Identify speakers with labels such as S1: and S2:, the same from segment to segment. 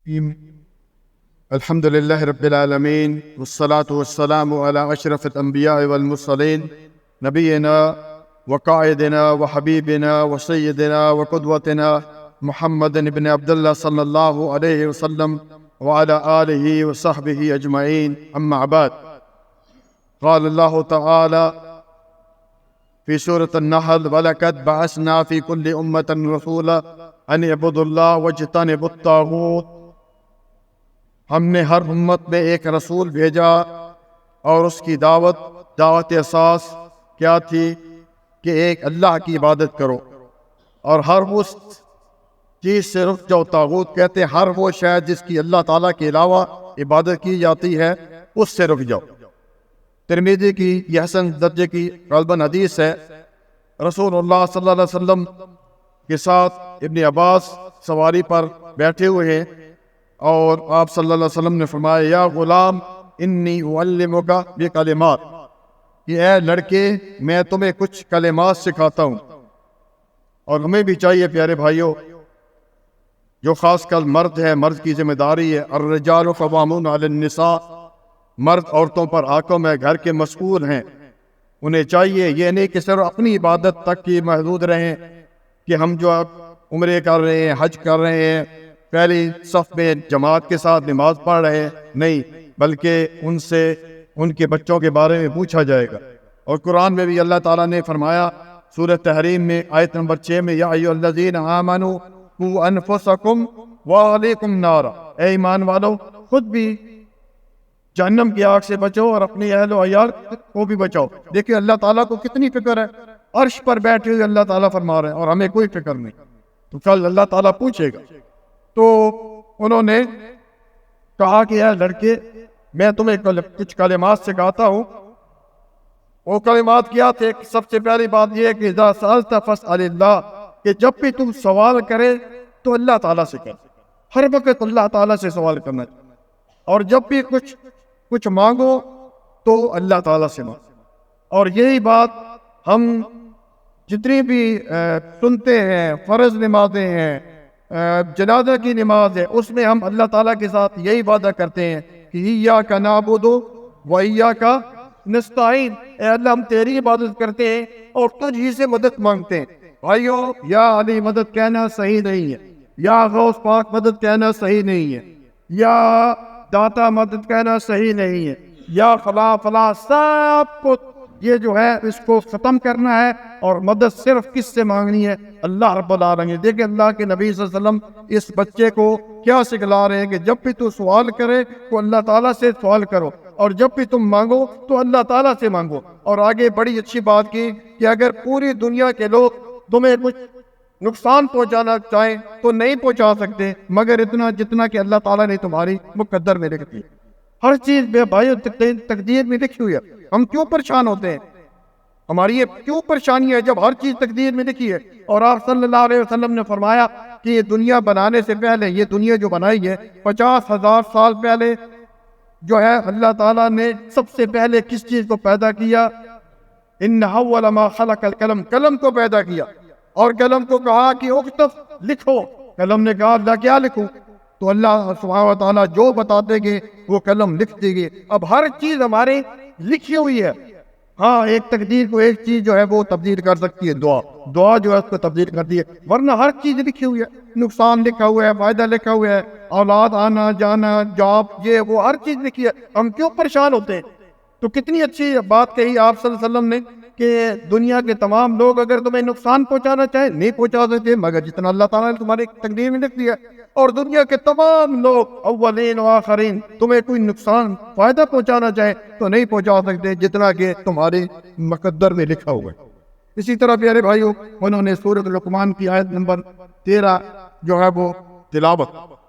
S1: الحمد لله رب العالمين والصلاة والسلام على أشرف الأنبياء والمرسلين نبينا وقائدنا وحبيبنا وسيدنا وقدوتنا محمد بن عبد الله صلى الله عليه وسلم وعلى آله وصحبه أجمعين. أما بعد، قال الله تعالى في سورة النحل: وَلَقَدْ بَعَثْنَا فِي كُلِّ أُمَّةٍ رَسُولًا أَنِ اعْبُدُوا اللَّهَ وَاجْتَنِبُوا الطَّاغُوتَ. ہم نے ہر امت میں ایک رسول بھیجا اور اس کی دعوت اساس کیا تھی کہ ایک اللہ کی عبادت کرو اور ہر اس چیز سے رک جاؤ. طاغوت کہتے ہیں ہر وہ شے جس کی اللہ تعالیٰ کے علاوہ عبادت کی جاتی ہے، اس سے رک جاؤ. ترمذی کی یہ حسن درجے کی غالباً حدیث ہے. رسول اللہ صلی اللہ علیہ وسلم کے ساتھ ابن عباس سواری پر بیٹھے ہوئے ہیں اور آپ صلی اللہ علیہ وسلم نے فرمایا: یا غلام انی اعلمک بکلمات، کہ اے لڑکے میں تمہیں کچھ کلمات سکھاتا ہوں. اور ہمیں بھی چاہیے پیارے بھائیوں، جو خاص کر مرد ہے، مرد کی ذمہ داری ہے. الرجال قوامون علی النساء، مرد عورتوں پر حاکم ہے، گھر کے مسئول ہیں. انہیں چاہیے یہ نہیں کہ صرف اپنی عبادت تک ہی محدود رہیں کہ ہم جو عمرے کر رہے ہیں، حج کر رہے ہیں، پہلی صف میں جماعت کے ساتھ نماز پڑھ رہے ہیں، نہیں، بلکہ ان سے ان کے بچوں کے بارے میں پوچھا جائے گا. اور قرآن میں بھی اللہ تعالیٰ نے فرمایا سورہ تحریم میں آیت نمبر 6 میں: یا ایھا الذین آمنوا قوا انفسکم واہلیکم نارا، اے ایمان والو خود بھی جہنم کی آگ سے بچو اور اپنی اہل و عیال کو بھی بچاؤ. دیکھیں اللہ تعالیٰ کو کتنی فکر ہے. عرش پر بیٹھے ہوئے اللہ تعالیٰ فرما رہے ہیں اور ہمیں کوئی فکر نہیں. تو کل اللہ تعالیٰ پوچھے گا. تو انہوں نے کہا کہ اے لڑکے میں تمہیں کچھ کلمات سکھاتا ہوں. وہ کلمات کیا تھے؟ سب سے پہلی بات یہ ہے کہ اذا سألت فاسأل اللہ، کہ جب بھی تم سوال کرے تو اللہ تعالیٰ سے کر. ہر وقت اللہ تعالیٰ سے سوال کرنا چاہیے. اور جب بھی کچھ مانگو تو اللہ تعالیٰ سے مانگو. اور یہی بات ہم جتنی بھی سنتے ہیں، فرض نمازیں ہیں، جنازہ کی نماز ہے، اس میں ہم اللہ تعالیٰ کے ساتھ یہی وعدہ کرتے ہیں کہ ایاک نعبد و ایاک نستعین، اے اللہ ہم تیری عبادت کرتے ہیں اور تجھ ہی سے مدد مانگتے ہیں. بھائیو، یا علی مدد کہنا صحیح نہیں ہے، یا غوث پاک مدد کہنا صحیح نہیں ہے، یا داتا مدد کہنا صحیح نہیں ہے، یا فلاں فلاں، سب کو یہ جو ہے اس کو ختم کرنا ہے. اور مدد صرف کس سے مانگنی ہے؟ اللہ رب العالمین. دیکھیں اللہ کے نبی صلی اللہ علیہ وسلم اس بچے کو کیا سکھلا رہے ہیں کہ جب بھی تو سوال کرے تو اللہ تعالیٰ سے سوال کرو، اور جب بھی تم مانگو تو اللہ تعالیٰ سے مانگو. اور آگے بڑی اچھی بات کی کہ اگر پوری دنیا کے لوگ تمہیں کچھ نقصان پہنچانا چاہیں تو نہیں پہنچا سکتے مگر اتنا جتنا کہ اللہ تعالیٰ نے تمہاری مقدر میں لکھ دی. ہر چیز بے بھائی تقدیر میں لکھی ہوئی ہے. ہم کیوں پریشان ہوتے ہیں؟ ہماری یہ کیوں پریشانی ہے جب ہر چیز تقدیر میں لکھی ہے؟ اور آپ صلی اللہ علیہ وسلم نے فرمایا کہ یہ دنیا بنانے سے پہلے، یہ دنیا جو بنائی ہے 50,000 سال پہلے جو ہے اللہ تعالیٰ نے سب سے پہلے کس چیز کو پیدا کیا؟ ان اول ما خلق القلم، قلم کو پیدا کیا. اور قلم کو کہا کہ اکتب، لکھو. قلم نے کہا اللہ کیا لکھوں؟ تو اللہ سبحانہ و تعالیٰ جو بتاتے گے وہ قلم لکھ دے گے. اب ہر چیز ہمارے لکھی ہوئی ہے. ہاں، ایک تقدیر کو ایک چیز جو ہے وہ تبدیل کر سکتی ہے، دعا جو ہے اس کو تبدیل کرتی ہے، ورنہ ہر چیز لکھی ہوئی ہے. نقصان لکھا ہوا ہے، فائدہ لکھا ہوا ہے، اولاد آنا جانا، جاب، یہ وہ ہر چیز لکھی ہے. ہم کیوں پریشان ہوتے ہیں؟ تو کتنی اچھی بات کہی آپ صلی اللہ علیہ وسلم نے کہ دنیا کے تمام لوگ اگر تمہیں نقصان پہنچانا چاہیں نہیں پہنچا سکتے مگر جتنا اللہ تعالیٰ نے تمہاری تقدیر میں لکھ دیا. اور دنیا کے تمام لوگ اولین و آخرین تمہیں کوئی نقصان فائدہ پہنچانا چاہیں تو نہیں پہنچا سکتے جتنا کہ تمہارے مقدر میں لکھا ہوا ہے. اسی طرح پیارے بھائیوں، انہوں نے سورۃ لقمان کی آیت نمبر 13 جو ہے وہ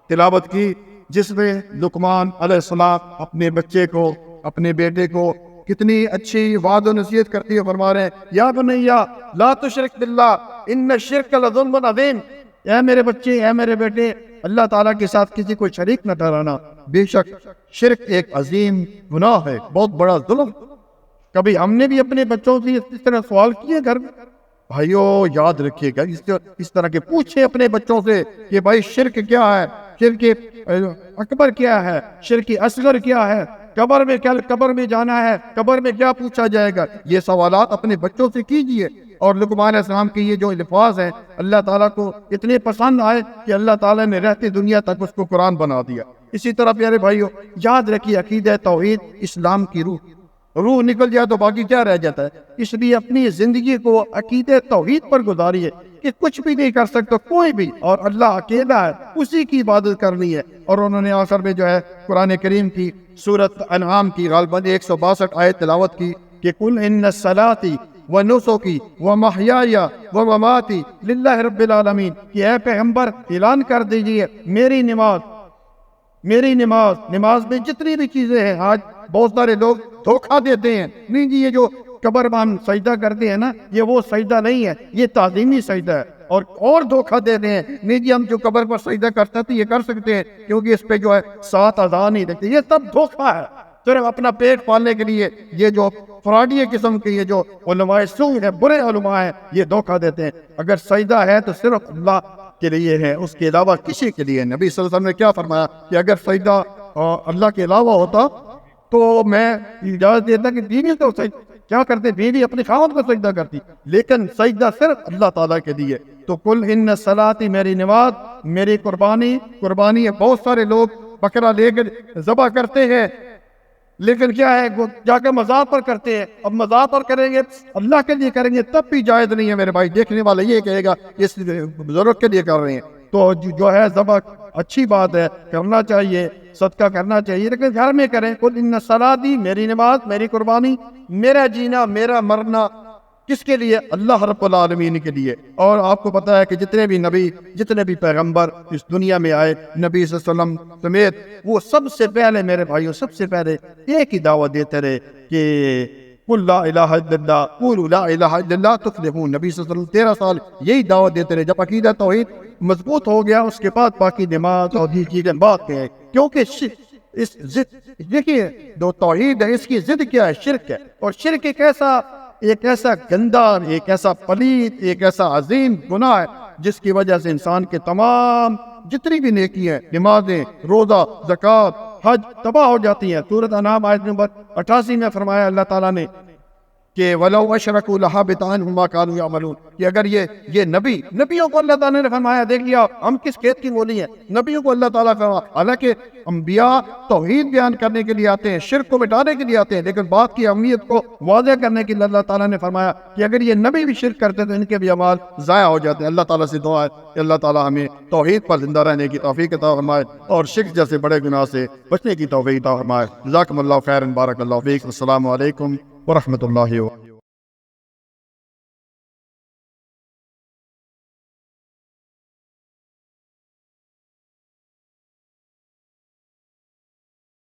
S1: تلاوت کی، جس میں لقمان علیہ السلام اپنے بچے کو، اپنے بیٹے کو کتنی اچھی وعد و نصیحت کرتی ہے. فرما رہے ہیں: یا بنیا لا تشرک باللہ ان الشرک لظلم عظیم، اے میرے بچے، اے میرے بیٹے، اللہ تعالیٰ کے ساتھ کسی کو شریک نہ ٹھہرانا، بے شک شرک ایک عظیم گناہ ہے، بہت بڑا ظلم. کبھی ہم نے بھی اپنے بچوں سے اس طرح سوال کیے گھر میں؟ بھائیو یاد رکھیے گا، اس طرح کے پوچھیں اپنے بچوں سے کہ بھائی شرک کیا ہے، شرک اکبر کیا ہے، شرک اصغر کیا ہے، قبر میں جانا ہے، قبر میں کیا پوچھا جائے گا، یہ سوالات اپنے بچوں سے کیجئے۔ اور لقمان علیہ السلام کے یہ جو الفاظ ہیں اللہ تعالیٰ کو اتنے پسند آئے کہ اللہ تعالیٰ نے رہتے دنیا تک اس کو قرآن بنا دیا۔ اسی طرح پیارے بھائیو، یاد رکھیے عقیدہ توحید اسلام کی روح نکل جائے تو باقی کیا رہ جاتا ہے۔ اس لیے اپنی زندگی کو عقیدہ توحید پر گزاریے کہ کچھ بھی نہیں کر سکتا کوئی بھی، اور اللہ اکیلا ہے، اسی کی عبادت کرنی ہے۔ اور انہوں نے آخر میں جو ہے قرآن کریم کی سورۃ انعام کی غالباً 162 آیت تلاوت کی کہ قل ان صلاتی ونسکی ومحیای ومماتی للہ رب العالمین، کہ اے پیغمبر اعلان کر دیجئے میری نماز میں جتنی بھی چیزیں ہیں۔ آج بہت سارے لوگ دھوکہ دیتے ہیں، نہیں جی یہ جو قبر میں ہم سجدہ کرتے ہیں نا، یہ وہ سجدہ نہیں ہے، یہ تعظیمی سجدہ ہے۔ اور دھوکہ دیتے ہیں، نہیں جی ہم جو قبر پر سجدہ کرتے ہیں تو یہ کر سکتے ہیں کیونکہ اس پہ جو ہے 7 اذان نہیں لگتے۔ یہ سب دھوکہ ہے، صرف اپنا پیٹ پالنے کے لیے۔ یہ جو فراڈی قسم کے یہ جو علماء سوء ہیں، برے علماء ہیں، یہ دھوکہ دیتے ہیں۔ اگر سجدہ ہے تو صرف اللہ کے لیے ہے، اس کے علاوہ کسی کے لیے۔ نبی صلی اللہ علیہ وسلم نے کیا فرمایا کہ اگر سجدہ اللہ کے علاوہ ہوتا تو میں اجازت دیتا کہ بیوی تو کیا کرتے، بیوی اپنے خاوند کو سجدہ کرتی، لیکن سجدہ صرف اللہ تعالیٰ کے لیے۔ تو قل ان صلاتی، میری نماز، میری قربانی ہے۔ بہت سارے لوگ بکرا لے کر ذبح کرتے ہیں، لیکن کیا ہے وہ جا کے مزار پر کرتے ہیں۔ اب مزار پر کریں گے، اللہ کے لیے کریں گے تب بھی جائز نہیں ہے میرے بھائی۔ دیکھنے والا یہ کہے گا اس ضرورت کے لیے کر رہے ہیں، تو جو ہے ذبح اچھی بات ہے، کرنا چاہیے، صدقہ کرنا چاہیے، لیکن گھر میں کریں۔ قل ان صلاتی، میری نماز، میری قربانی، میرا جینا، میرا مرنا کس کے لیے؟ اللہ رب العالمین کے لیے۔ اور آپ کو پتا ہے کہ جتنے بھی نبی، جتنے بھی پیغمبر اس دنیا میں آئے، نبی صلی اللہ علیہ وسلم سمیت، وہ سب سے پہلے میرے بھائیوں، سب سے پہلے ایک ہی دعوت دیتے رہے کہ قل لا الہ الا اللہ، قولوا لا الہ الا اللہ تفلحون۔ نبی صلی اللہ علیہ وسلم 13 سال یہی دعوت دیتے رہے۔ جب عقیدہ توحید مضبوط ہو گیا، اس کے بعد باقی نماز اور چیزیں بات پہ ہے، کیونکہ اس دیکھیے جو توحید ہے اس کی ضد کیا ہے؟ شرک ہے۔ اور شرک ایک ایسا گندا، ایک ایسا پلید، ایک ایسا عظیم گناہ ہے جس کی وجہ سے انسان کے تمام جتنی بھی نیکی ہیں، نمازیں، روزہ، زکوٰۃ، حج تباہ ہو جاتی ہیں۔ سورۃ انعام آیت نمبر 88 میں فرمایا اللہ تعالیٰ نے کہ وَلَوْ أَشْرَكُوا لَحَبِطَ عَنْهُمْ مَا كَانُوا يَعْمَلُونَ، کہ اگر یہ نبیوں کو اللہ تعالیٰ نے فرمایا، دیکھ لیا ہم کس کھیت کی مولی ہیں، نبیوں کو اللہ تعالیٰ فرمایا۔ حالانکہ انبیاء توحید بیان کرنے کے لیے آتے ہیں، شرک کو مٹانے کے لیے آتے ہیں، لیکن بات کی اہمیت کو واضح کرنے کے لیے اللہ تعالیٰ نے فرمایا کہ اگر یہ نبی بھی شرک کرتے تو ان کے بھی اعمال ضائع ہو جاتے ہیں۔ اللہ تعالیٰ سے دعا ہے کہ اللہ تعالیٰ ہمیں توحید پر زندہ رہنے کی توفیق عطا فرمائے اور شرک جیسے بڑے گناہ سے بچنے کی توفیق عطا فرمائے۔ جزاکم اللہ خیرا، بارک اللہ فیک، السلام علیکم ورحمۃ اللہ وبرکاتہ۔